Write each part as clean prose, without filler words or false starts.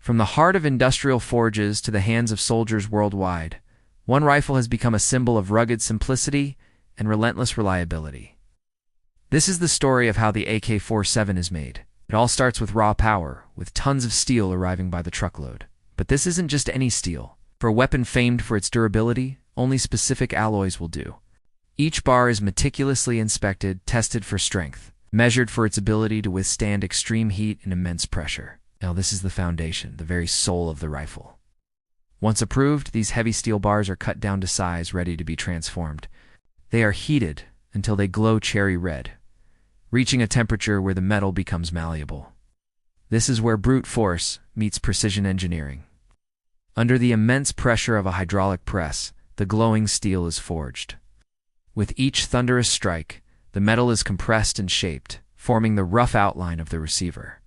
From the heart of industrial forges to the hands of soldiers worldwide, one rifle has become a symbol of rugged simplicity and relentless reliability. This is the story of how the AK-47 is made. It all starts with raw power, with tons of steel arriving by the truckload. But this isn't just any steel. For a weapon famed for its durability, only specific alloys will do. Each bar is meticulously inspected, tested for strength, measured for its ability to withstand extreme heat and immense pressure. Now this is the foundation, the very soul of the rifle. Once approved, these heavy steel bars are cut down to size, ready to be transformed. They are heated until they glow cherry red, reaching a temperature where the metal becomes malleable. This is where brute force meets precision engineering. Under the immense pressure of a hydraulic press, the glowing steel is forged. With each thunderous strike, the metal is compressed and shaped, forming the rough outline of the receiver.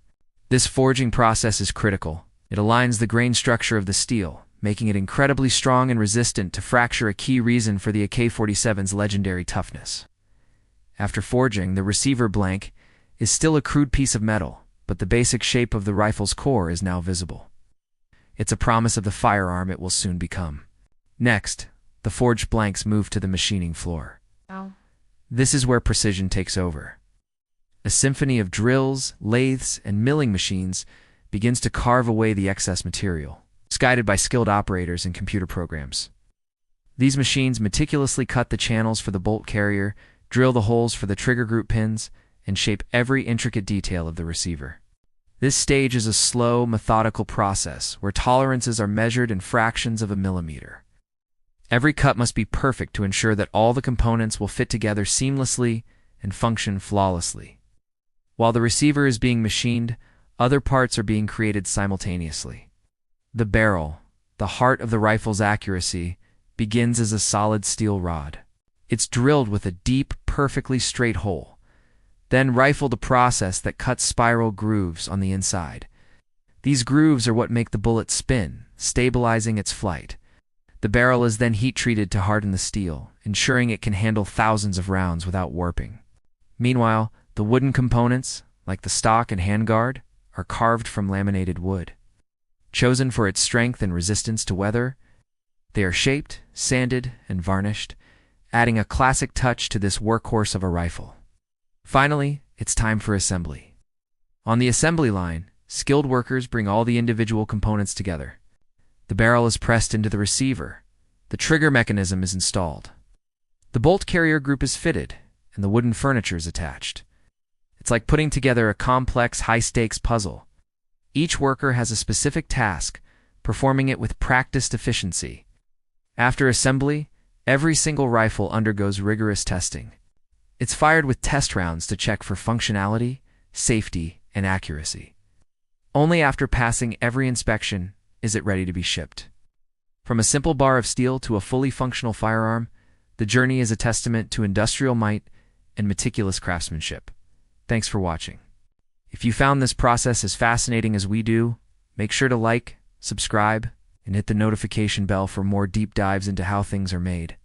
This forging process is critical. It aligns the grain structure of the steel, making it incredibly strong and resistant to fracture, a key reason for the AK-47's legendary toughness. After forging, the receiver blank is still a crude piece of metal, but the basic shape of the rifle's core is now visible. It's a promise of the firearm it will soon become. Next, the forged blanks move to the machining floor. Wow. This is where precision takes over. A symphony of drills, lathes, and milling machines begins to carve away the excess material, guided by skilled operators and computer programs. These machines meticulously cut the channels for the bolt carrier, drill the holes for the trigger group pins, and shape every intricate detail of the receiver. This stage is a slow, methodical process where tolerances are measured in fractions of a millimeter. Every cut must be perfect to ensure that all the components will fit together seamlessly and function flawlessly. While the receiver is being machined, other parts are being created simultaneously. The barrel, the heart of the rifle's accuracy, begins as a solid steel rod. It's drilled with a deep, perfectly straight hole, then rifled, a process that cuts spiral grooves on the inside. These grooves are what make the bullet spin, stabilizing its flight. The barrel is then heat-treated to harden the steel, ensuring it can handle thousands of rounds without warping. Meanwhile, the wooden components, like the stock and handguard, are carved from laminated wood. Chosen for its strength and resistance to weather, they are shaped, sanded, and varnished, adding a classic touch to this workhorse of a rifle. Finally, it's time for assembly. On the assembly line, skilled workers bring all the individual components together. The barrel is pressed into the receiver. The trigger mechanism is installed. The bolt carrier group is fitted, and the wooden furniture is attached. It's like putting together a complex, high-stakes puzzle. Each worker has a specific task, performing it with practiced efficiency. After assembly, every single rifle undergoes rigorous testing. It's fired with test rounds to check for functionality, safety, and accuracy. Only after passing every inspection is it ready to be shipped. From a simple bar of steel to a fully functional firearm, the journey is a testament to industrial might and meticulous craftsmanship. Thanks for watching. If you found this process as fascinating as we do, make sure to like, subscribe, and hit the notification bell for more deep dives into how things are made.